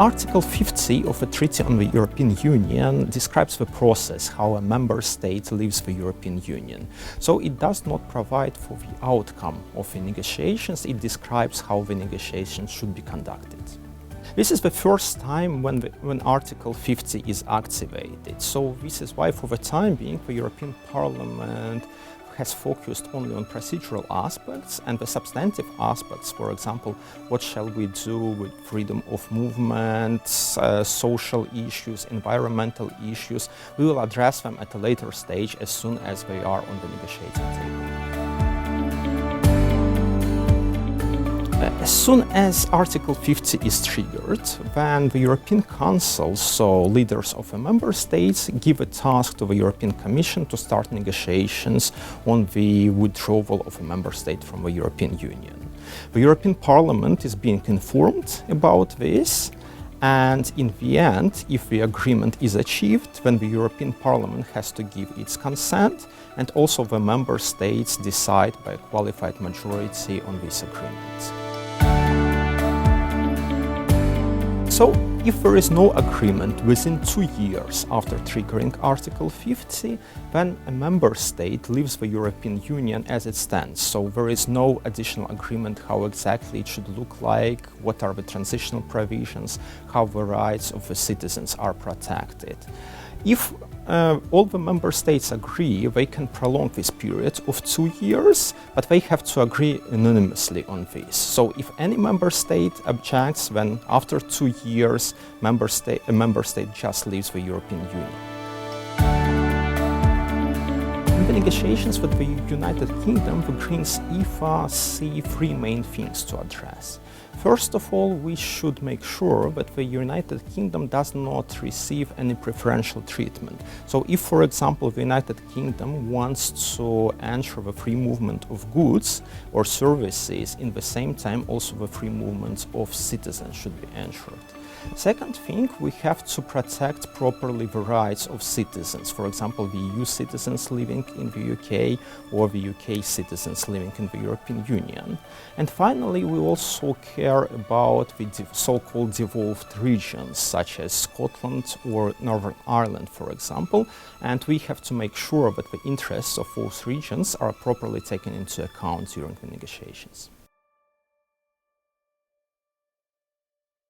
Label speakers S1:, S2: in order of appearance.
S1: Article 50 of the Treaty on the European Union describes the process how a member state leaves the European Union. So it does not provide for the outcome of the negotiations, it describes how the negotiations should be conducted. This is the first time when Article 50 is activated, so this is why for the time being the European Parliament has focused only on procedural aspects, and the substantive aspects, for example, what shall we do with freedom of movement, social issues, environmental issues, we will address them at a later stage as soon as they are on the negotiating table. As soon as Article 50 is triggered, then the European Council, so leaders of the member states, give a task to the European Commission to start negotiations on the withdrawal of a member state from the European Union. The European Parliament is being informed about this, and in the end, if the agreement is achieved, then the European Parliament has to give its consent, and also the member states decide by a qualified majority on this agreement. So, if there is no agreement within 2 years after triggering Article 50, then a member state leaves the European Union as it stands. So there is no additional agreement how exactly it should look like, what are the transitional provisions, how the rights of the citizens are protected. If all the member states agree, they can prolong this period of 2 years, but they have to agree unanimously on this. So if any member state objects, then after 2 years, a member state just leaves the European Union. In the negotiations with the United Kingdom, the Greens EFA see three main things to address. First of all, we should make sure that the United Kingdom does not receive any preferential treatment. So if, for example, the United Kingdom wants to ensure the free movement of goods or services, in the same time also the free movement of citizens should be ensured. Second thing, we have to protect properly the rights of citizens, for example, the EU citizens living in the UK or the UK citizens living in the European Union. And finally, we also care about the so-called devolved regions, such as Scotland or Northern Ireland, for example, and we have to make sure that the interests of those regions are properly taken into account during the negotiations.